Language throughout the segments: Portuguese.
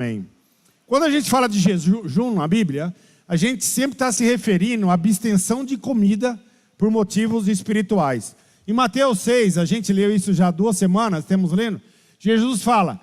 Amém. Quando a gente fala de jejum na Bíblia, a gente sempre está se referindo à abstenção de comida por motivos espirituais. Em Mateus 6, a gente leu isso já há 2 semanas, temos lendo, Jesus fala,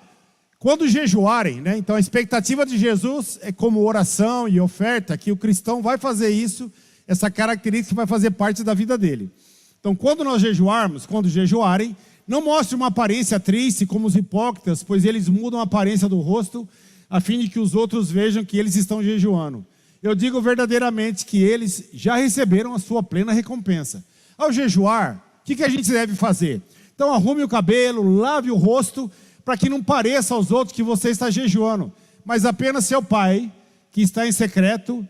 quando jejuarem, né? Então a expectativa de Jesus é como oração e oferta, que o cristão vai fazer isso, essa característica vai fazer parte da vida dele. Então quando nós jejuarmos, quando jejuarem, não mostre uma aparência triste como os hipócritas, pois eles mudam a aparência do rosto, a fim de que os outros vejam que eles estão jejuando. Eu digo verdadeiramente que eles já receberam a sua plena recompensa. Ao jejuar, o que a gente deve fazer? Então arrume o cabelo, lave o rosto, para que não pareça aos outros que você está jejuando, mas apenas seu pai, que está em secreto,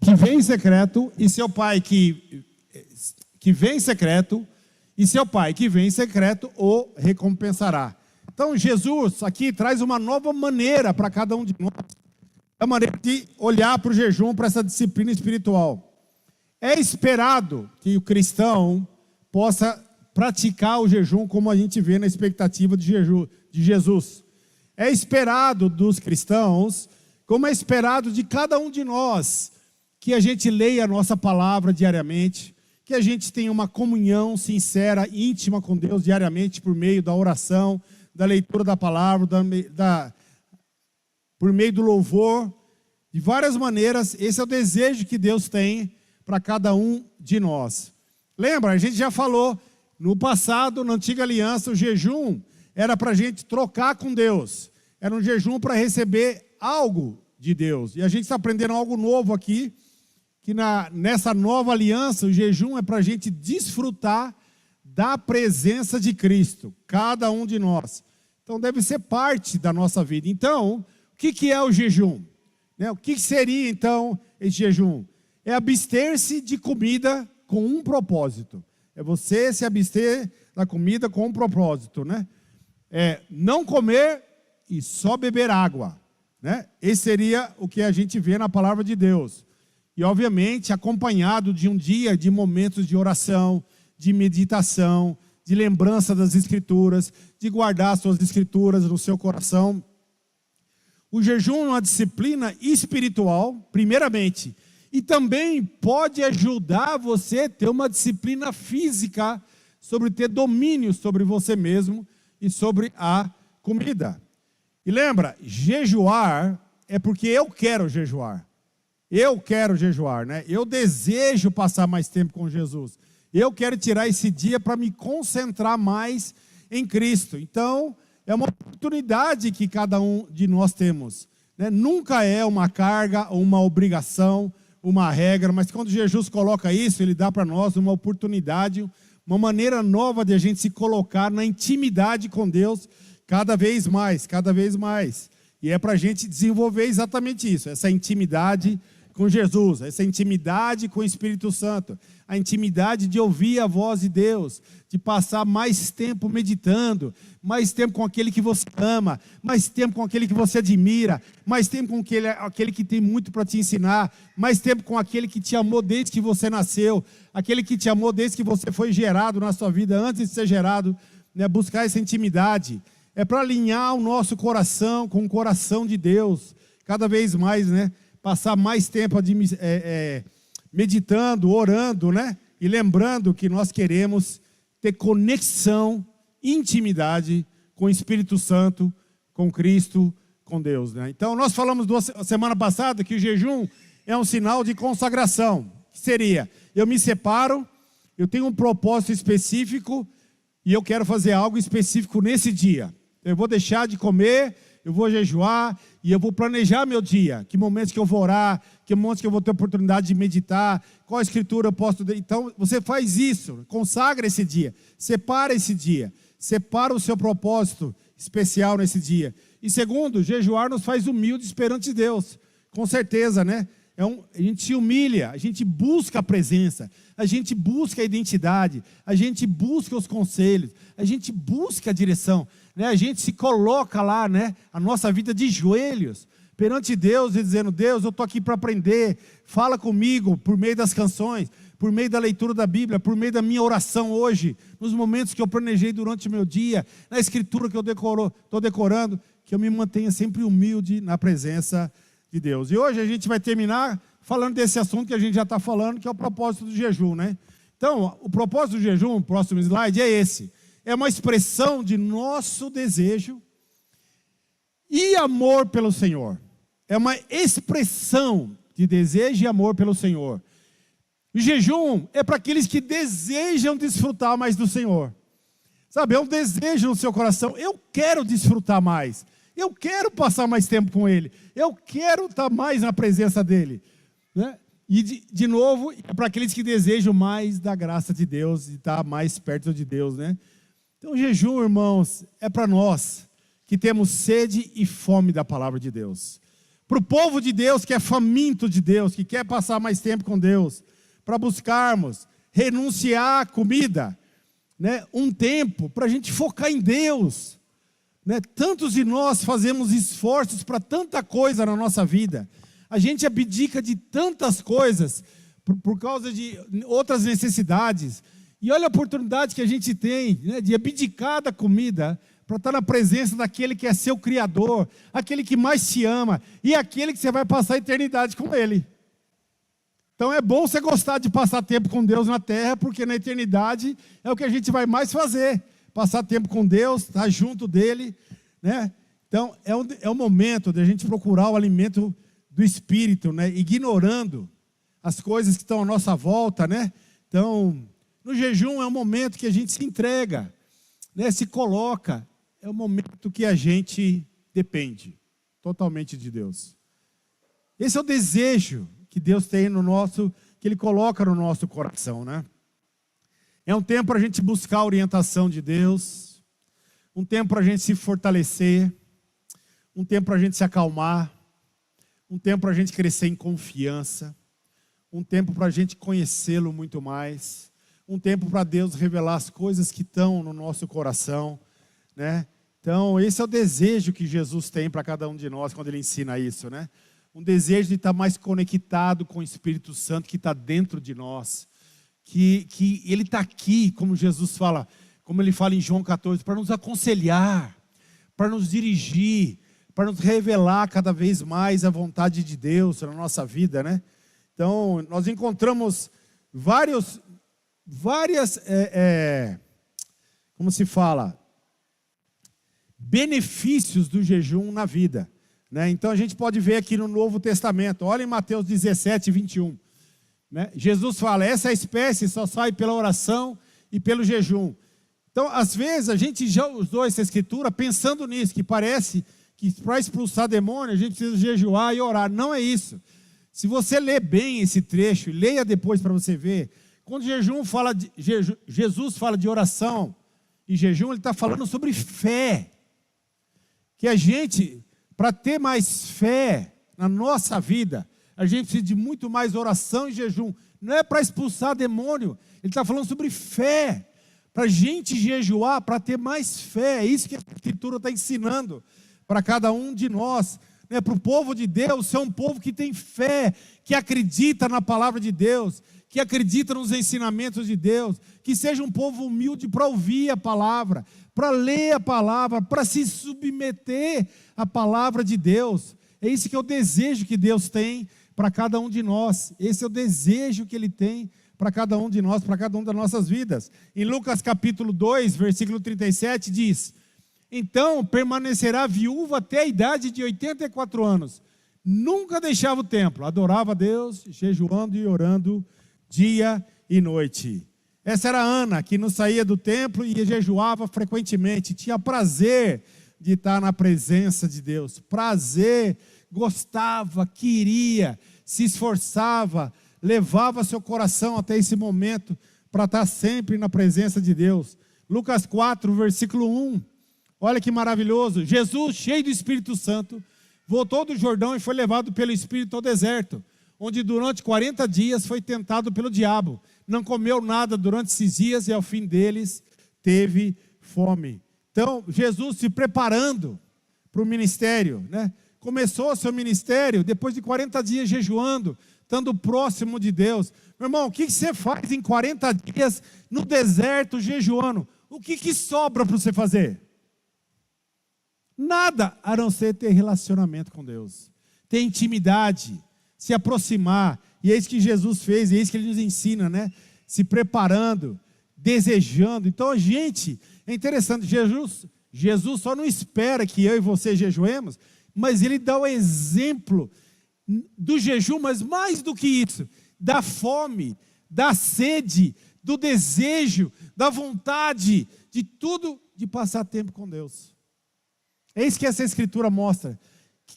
que vem em secreto, e seu pai que vem em secreto, e seu pai que vem em secreto o recompensará. Então Jesus aqui traz uma nova maneira para cada um de nós, a maneira de olhar para o jejum, para essa disciplina espiritual. É esperado que o cristão possa praticar o jejum como a gente vê na expectativa de Jesus. É esperado dos cristãos, como é esperado de cada um de nós, que a gente leia a nossa palavra diariamente, que a gente tenha uma comunhão sincera, íntima com Deus diariamente por meio da oração, da leitura da palavra, por meio do louvor, de várias maneiras. Esse é o desejo que Deus tem para cada um de nós. Lembra, a gente já falou, no passado, na antiga aliança, o jejum era para a gente trocar com Deus. Era um jejum para receber algo de Deus. E a gente está aprendendo algo novo aqui, que nessa nova aliança, o jejum é para a gente desfrutar da presença de Cristo, cada um de nós. Então deve ser parte da nossa vida. Então, o que é o jejum? O que seria então esse jejum? É abster-se de comida com um propósito. É você se abster da comida com um propósito, né? É não comer e só beber água, né? Esse seria o que a gente vê na palavra de Deus. E obviamente acompanhado de um dia de momentos de oração, de meditação, de lembrança das Escrituras, de guardar suas Escrituras no seu coração. O jejum é uma disciplina espiritual, primeiramente, e também pode ajudar você a ter uma disciplina física sobre ter domínio sobre você mesmo e sobre a comida. E lembra, jejuar é porque eu quero jejuar. Eu quero jejuar, né? Eu desejo passar mais tempo com Jesus. Eu quero tirar esse dia para me concentrar mais em Cristo. Então, é uma oportunidade que cada um de nós temos, né? Nunca é uma carga ou uma obrigação, uma regra, mas quando Jesus coloca isso, Ele dá para nós uma oportunidade, uma maneira nova de a gente se colocar na intimidade com Deus cada vez mais, cada vez mais. E é para a gente desenvolver exatamente isso, essa intimidade com Jesus, essa intimidade com o Espírito Santo, a intimidade de ouvir a voz de Deus, de passar mais tempo meditando, mais tempo com aquele que você ama, mais tempo com aquele que você admira, mais tempo com aquele que tem muito para te ensinar, mais tempo com aquele que te amou desde que você nasceu, aquele que te amou desde que você foi gerado na sua vida, antes de ser gerado, né? Buscar essa intimidade. É para alinhar o nosso coração com o coração de Deus, cada vez mais, né? Passar mais tempo meditando, orando, né? E lembrando que nós queremos ter conexão, intimidade com o Espírito Santo, com Cristo, com Deus, né? Então nós falamos semana passada que o jejum é um sinal de consagração. Que seria, eu me separo, eu tenho um propósito específico e eu quero fazer algo específico nesse dia. Eu vou deixar de comer, eu vou jejuar e eu vou planejar meu dia. Que momentos que eu vou orar, que momentos que eu vou ter oportunidade de meditar, qual escritura eu posso... Então, você faz isso, consagra esse dia, separa esse dia, separa o seu propósito especial nesse dia. E segundo, jejuar nos faz humildes perante Deus, com certeza, né? A gente se humilha, a gente busca a presença, a gente busca a identidade, a gente busca os conselhos, a gente busca a direção, né? A gente se coloca lá, né? A nossa vida de joelhos perante Deus e dizendo, Deus, eu estou aqui para aprender, fala comigo por meio das canções, por meio da leitura da Bíblia, por meio da minha oração hoje, nos momentos que eu planejei durante o meu dia, na escritura que eu estou decorando, que eu me mantenha sempre humilde na presença de Deus. E hoje a gente vai terminar falando desse assunto que a gente já está falando, que é o propósito do jejum, né? Então, o propósito do jejum, o próximo slide, é esse. É uma expressão de nosso desejo e amor pelo Senhor. É uma expressão de desejo e amor pelo Senhor. O jejum é para aqueles que desejam desfrutar mais do Senhor. Sabe, é um desejo no seu coração. Eu quero desfrutar mais. Eu quero passar mais tempo com Ele. Eu quero estar mais na presença dEle. Né? E, de novo, é para aqueles que desejam mais da graça de Deus e estar mais perto de Deus. Né? Então, o jejum, irmãos, é para nós que temos sede e fome da palavra de Deus. Para o povo de Deus que é faminto de Deus, que quer passar mais tempo com Deus, para buscarmos renunciar à comida, né? Um tempo para a gente focar em Deus. Né? Tantos de nós fazemos esforços para tanta coisa na nossa vida. A gente abdica de tantas coisas por causa de outras necessidades. E olha a oportunidade que a gente tem, né, de abdicar da comida para estar na presença daquele que é seu Criador, aquele que mais te ama e aquele que você vai passar a eternidade com Ele. Então é bom você gostar de passar tempo com Deus na terra, porque na eternidade é o que a gente vai mais fazer. Passar tempo com Deus, estar junto dEle. Né? Então é o momento de a gente procurar o alimento do Espírito, né? Ignorando as coisas que estão à nossa volta. Né? Então, no jejum é um momento que a gente se entrega, né? Se coloca. É o momento que a gente depende totalmente de Deus. Esse é o desejo que Deus tem no nosso, que Ele coloca no nosso coração, né? É um tempo para a gente buscar a orientação de Deus, um tempo para a gente se fortalecer, um tempo para a gente se acalmar, um tempo para a gente crescer em confiança, um tempo para a gente conhecê-lo muito mais, um tempo para Deus revelar as coisas que estão no nosso coração, né? Então, esse é o desejo que Jesus tem para cada um de nós quando Ele ensina isso, né? Um desejo de estar mais conectado com o Espírito Santo que está dentro de nós. Que Ele está aqui, como Jesus fala, como Ele fala em João 14, para nos aconselhar, para nos dirigir, para nos revelar cada vez mais a vontade de Deus na nossa vida, né? Então, nós encontramos várias, como se fala, benefícios do jejum na vida. Né? Então a gente pode ver aqui no Novo Testamento, olha em Mateus 17, 21. Né? Jesus fala, essa espécie só sai pela oração e pelo jejum. Então, às vezes, a gente já usou essa escritura pensando nisso, que parece que para expulsar demônio a gente precisa jejuar e orar. Não é isso. Se você ler bem esse trecho, e leia depois para você ver, quando Jesus fala de oração e jejum, Ele está falando sobre fé. Que a gente, para ter mais fé na nossa vida, a gente precisa de muito mais oração e jejum. Não é para expulsar demônio, Ele está falando sobre fé. Para a gente jejuar, para ter mais fé. É isso que a Escritura está ensinando para cada um de nós. Né? Para o povo de Deus, ser um povo que tem fé, que acredita na palavra de Deus, que acredita nos ensinamentos de Deus, que seja um povo humilde para ouvir a palavra, para ler a palavra, para se submeter à palavra de Deus. É isso que é o desejo que Deus tem para cada um de nós. Esse é o desejo que Ele tem para cada um de nós, para cada uma das nossas vidas. Em Lucas capítulo 2, versículo 37, diz: então permanecerá viúva até a idade de 84 anos. Nunca deixava o templo, adorava a Deus, jejuando e orando dia e noite. Essa era Ana, que não saía do templo e jejuava frequentemente. Tinha prazer de estar na presença de Deus. Prazer, gostava, queria, se esforçava, levava seu coração até esse momento para estar sempre na presença de Deus. Lucas 4, versículo 1. Olha que maravilhoso. Jesus, cheio do Espírito Santo, voltou do Jordão e foi levado pelo Espírito ao deserto, onde durante 40 dias foi tentado pelo diabo. Não comeu nada durante esses dias e ao fim deles teve fome. Então, Jesus se preparando para o ministério, né? Começou o seu ministério depois de 40 dias jejuando, estando próximo de Deus. Meu irmão, o que você faz em 40 dias no deserto jejuando? O que sobra para você fazer? Nada a não ser ter relacionamento com Deus, ter intimidade, se aproximar. E é isso que Jesus fez, e é isso que Ele nos ensina, né? Se preparando, desejando. Então a gente, é interessante, Jesus só não espera que eu e você jejuemos, mas Ele dá o exemplo do jejum, mas mais do que isso, da fome, da sede, do desejo, da vontade, de tudo, de passar tempo com Deus. É isso que essa escritura mostra,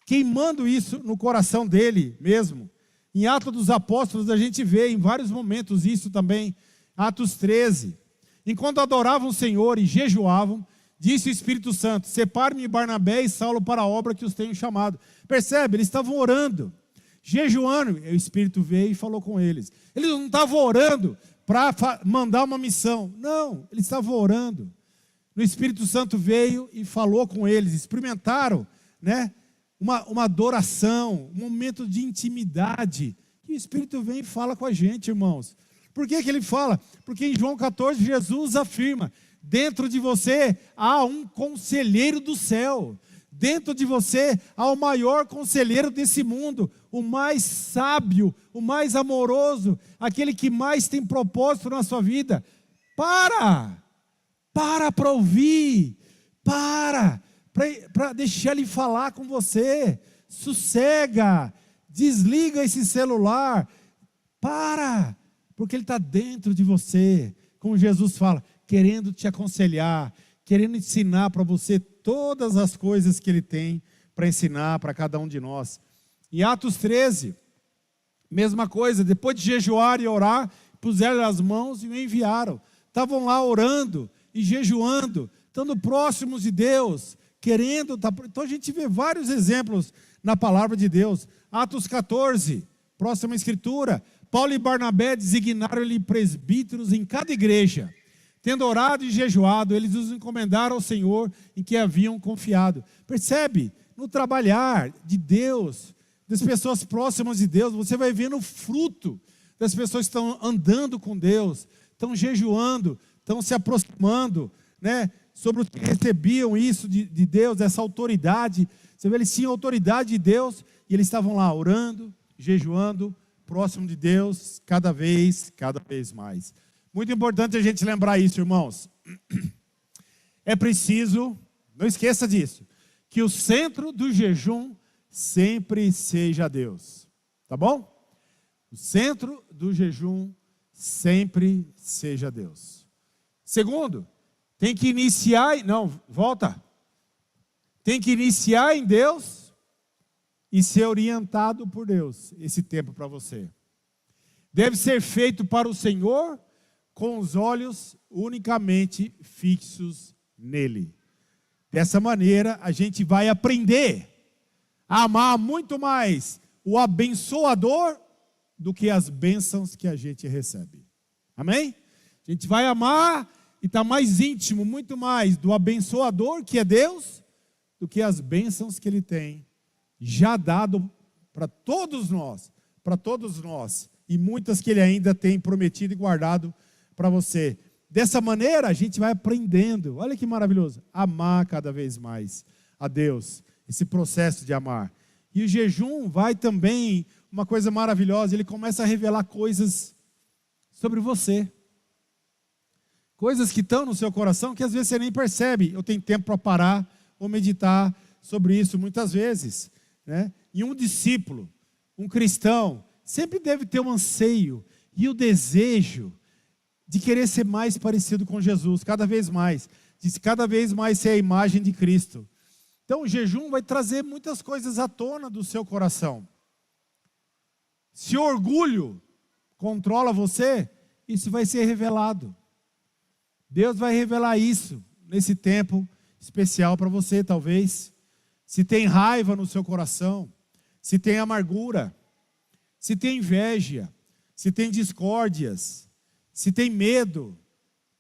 queimando isso no coração dele mesmo. Em Atos dos Apóstolos a gente vê em vários momentos isso também. Atos 13, enquanto adoravam o Senhor e jejuavam, disse o Espírito Santo: separe-me Barnabé e Saulo para a obra que os tenho chamado. Percebe? Eles estavam orando, jejuando, e o Espírito veio e falou com eles. Eles não estavam orando para mandar uma missão, não, eles estavam orando. O Espírito Santo veio e falou com eles, experimentaram, né, uma adoração, um momento de intimidade. E o Espírito vem e fala com a gente, irmãos. Por que que ele fala? Porque em João 14, Jesus afirma: dentro de você há um conselheiro do céu. Dentro de você há o maior conselheiro desse mundo, o mais sábio, o mais amoroso, aquele que mais tem propósito na sua vida. Para ouvir, para deixar ele falar com você. Sossega, desliga esse celular, porque ele está dentro de você, como Jesus fala, querendo te aconselhar, querendo ensinar para você todas as coisas que ele tem para ensinar para cada um de nós. Em Atos 13, mesma coisa, depois de jejuar e orar, puseram as mãos e o enviaram. Estavam lá orando e jejuando, estando próximos de Deus, querendo. Então a gente vê vários exemplos na palavra de Deus. Atos 14, próxima escritura, Paulo e Barnabé designaram-lhe presbíteros em cada igreja. Tendo orado e jejuado, eles os encomendaram ao Senhor em que haviam confiado. Percebe? No trabalhar de Deus, das pessoas próximas de Deus, você vai vendo o fruto das pessoas que estão andando com Deus, estão jejuando, estão se aproximando, né, sobre os que recebiam isso de Deus, essa autoridade. Você vê, eles tinham autoridade de Deus e eles estavam lá orando, jejuando, próximo de Deus, cada vez mais. Muito importante a gente lembrar isso, irmãos. É preciso, não esqueça disso, que o centro do jejum sempre seja Deus. Tá bom? O centro do jejum sempre seja Deus. Segundo, tem que iniciar, tem que iniciar em Deus e ser orientado por Deus, esse tempo para você. Deve ser feito para o Senhor, com os olhos unicamente fixos nele. Dessa maneira, a gente vai aprender a amar muito mais o abençoador do que as bênçãos que a gente recebe. Amém? A gente vai amar e estar mais íntimo, muito mais do abençoador, que é Deus, do que as bênçãos que Ele tem já dado para todos nós, e muitas que Ele ainda tem prometido e guardado para você. Dessa maneira a gente vai aprendendo, olha que maravilhoso, amar cada vez mais a Deus, esse processo de amar. E o jejum vai também, uma coisa maravilhosa, ele começa a revelar coisas sobre você, coisas que estão no seu coração que às vezes você nem percebe. Eu tenho tempo para parar ou meditar sobre isso muitas vezes, né? E um discípulo, um cristão, sempre deve ter um anseio e o desejo de querer ser mais parecido com Jesus, cada vez mais, de cada vez mais ser a imagem de Cristo. Então o jejum vai trazer muitas coisas à tona do seu coração. Se o orgulho controla você, isso vai ser revelado. Deus vai revelar isso nesse tempo especial para você, talvez. Se tem raiva no seu coração, se tem amargura, se tem inveja, se tem discórdias, se tem medo,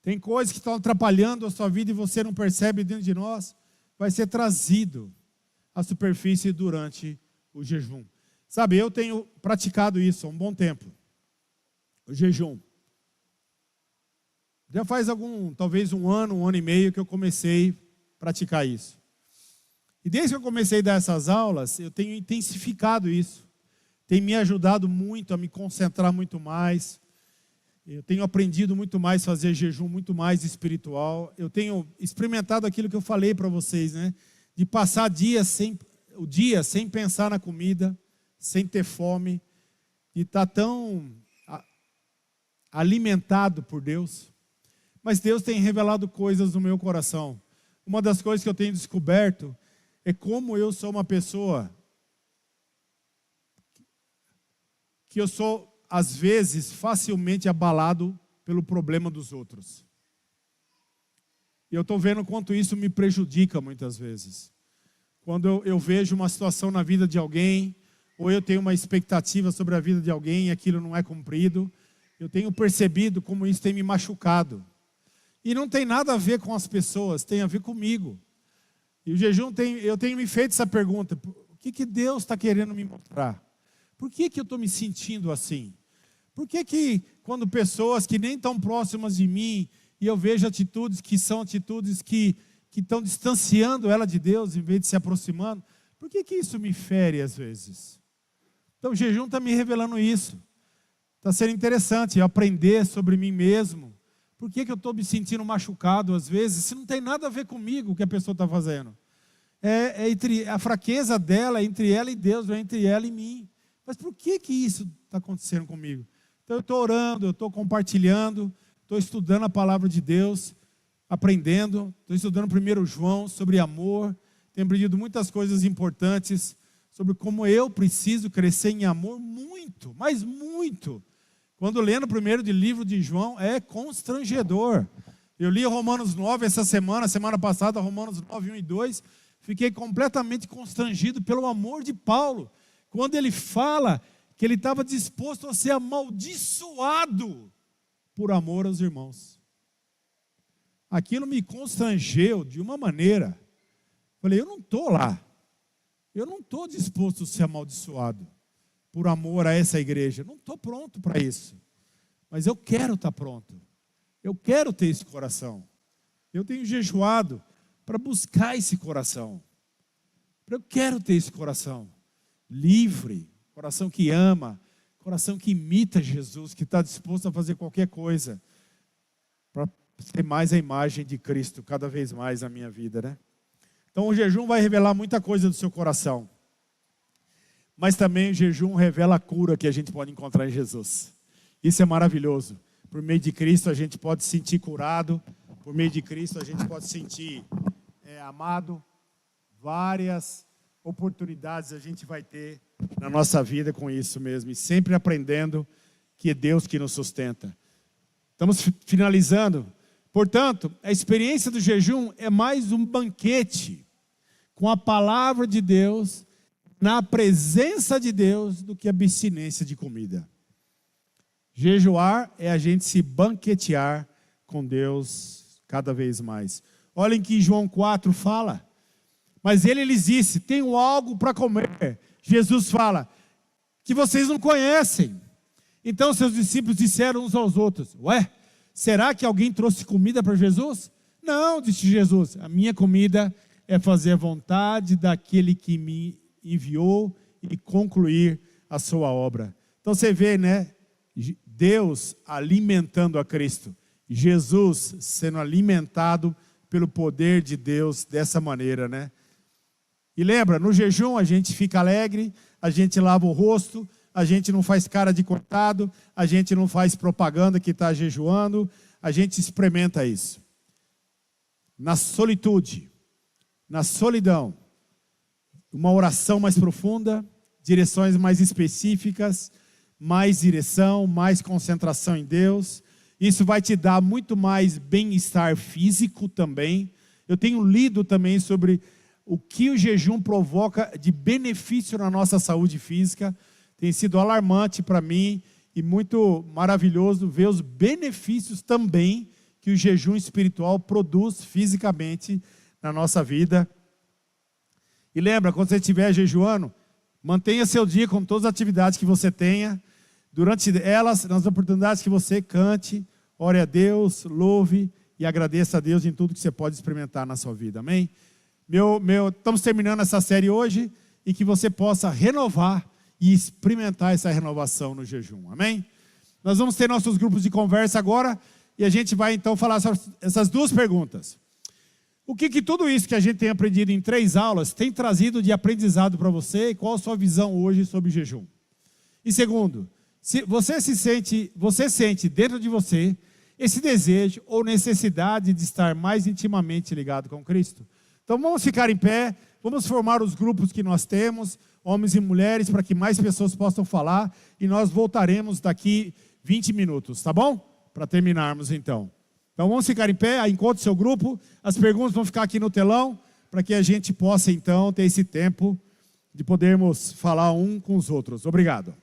tem coisas que estão atrapalhando a sua vida e você não percebe dentro de nós, vai ser trazido à superfície durante o jejum. Sabe, eu tenho praticado isso há um bom tempo, o jejum. Já faz talvez um ano e meio que eu comecei a praticar isso. E desde que eu comecei a dar essas aulas, eu tenho intensificado isso. Tem me ajudado muito a me concentrar muito mais. Eu tenho aprendido muito mais a fazer jejum muito mais espiritual. Eu tenho experimentado aquilo que eu falei para vocês, né? De passar o dia sem pensar na comida, sem ter fome, de estar tão alimentado por Deus. Mas Deus tem revelado coisas no meu coração. Uma das coisas que eu tenho descoberto é como eu sou uma pessoa que eu sou, às vezes, facilmente abalado pelo problema dos outros. E eu estou vendo quanto isso me prejudica muitas vezes. Quando eu vejo uma situação na vida de alguém, ou eu tenho uma expectativa sobre a vida de alguém e aquilo não é cumprido, eu tenho percebido como isso tem me machucado. E não tem nada a ver com as pessoas, tem a ver comigo. E o jejum eu tenho me feito essa pergunta: o que Deus está querendo me mostrar? Por que eu estou me sentindo assim? Por que quando pessoas que nem tão próximas de mim, e eu vejo atitudes que são atitudes que estão distanciando ela de Deus, em vez de se aproximando, por que isso me fere às vezes? Então o jejum está me revelando isso. Está sendo interessante aprender sobre mim mesmo. Por que eu estou me sentindo machucado às vezes, se não tem nada a ver comigo o que a pessoa está fazendo? É entre a fraqueza dela, entre ela e Deus, não é entre ela e mim. Mas por que isso está acontecendo comigo? Então eu estou orando, eu estou compartilhando, estou estudando a palavra de Deus, aprendendo, estou estudando 1 João sobre amor, tenho aprendido muitas coisas importantes sobre como eu preciso crescer em amor muito, mas muito. Quando lendo o primeiro livro de João, é constrangedor. Eu li Romanos 9 essa semana passada, Romanos 9, 1 e 2, fiquei completamente constrangido pelo amor de Paulo, quando ele fala que ele estava disposto a ser amaldiçoado por amor aos irmãos. Aquilo me constrangeu de uma maneira. Falei, eu não estou lá. Eu não estou disposto a ser amaldiçoado por amor a essa igreja. Não estou pronto para isso. Mas eu quero estar pronto. Eu quero ter esse coração. Eu tenho jejuado para buscar esse coração. Eu quero ter esse coração livre, coração que ama, coração que imita Jesus, que está disposto a fazer qualquer coisa para ser mais a imagem de Cristo cada vez mais na minha vida, né? Então o jejum vai revelar muita coisa do seu coração. Mas também o jejum revela a cura que a gente pode encontrar em Jesus. Isso é maravilhoso. Por meio de Cristo a gente pode se sentir curado. Por meio de Cristo a gente pode se sentir amado. Várias oportunidades a gente vai ter na nossa vida com isso mesmo. E sempre aprendendo que é Deus que nos sustenta. Estamos finalizando. Portanto, a experiência do jejum é mais um banquete com a palavra de Deus, na presença de Deus, do que abstinência de comida. Jejuar é a gente se banquetear com Deus cada vez mais. Olhem que João 4 fala. Mas ele lhes disse, tenho algo para comer. Jesus fala, que vocês não conhecem. Então seus discípulos disseram uns aos outros, ué, será que alguém trouxe comida para Jesus? Não, disse Jesus, a minha comida é fazer a vontade daquele que me enviou e concluir a sua obra. Então você vê, né? Deus alimentando a Cristo. Jesus sendo alimentado pelo poder de Deus dessa maneira, né? E lembra, no jejum a gente fica alegre, a gente lava o rosto, a gente não faz cara de cortado, a gente não faz propaganda que está jejuando, a gente experimenta isso. Na solitude, na solidão, uma oração mais profunda, direções mais específicas, mais direção, mais concentração em Deus. Isso vai te dar muito mais bem-estar físico também. Eu tenho lido também sobre o que o jejum provoca de benefício na nossa saúde física. Tem sido alarmante para mim e muito maravilhoso ver os benefícios também que o jejum espiritual produz fisicamente na nossa vida. E lembra, quando você estiver jejuando, mantenha seu dia com todas as atividades que você tenha. Durante elas, nas oportunidades que você cante, ore a Deus, louve e agradeça a Deus em tudo que você pode experimentar na sua vida. Amém? Estamos terminando essa série hoje e que você possa renovar e experimentar essa renovação no jejum. Amém? Nós vamos ter nossos grupos de conversa agora e a gente vai então falar sobre essas duas perguntas. O que tudo isso que a gente tem aprendido em 3 aulas tem trazido de aprendizado para você e qual a sua visão hoje sobre jejum? E segundo, se você sente dentro de você esse desejo ou necessidade de estar mais intimamente ligado com Cristo? Então vamos ficar em pé, vamos formar os grupos que nós temos, homens e mulheres, para que mais pessoas possam falar e nós voltaremos daqui 20 minutos, tá bom? Para terminarmos então. Então vamos ficar em pé, encontre seu grupo, as perguntas vão ficar aqui no telão, para que a gente possa então ter esse tempo de podermos falar um com os outros. Obrigado.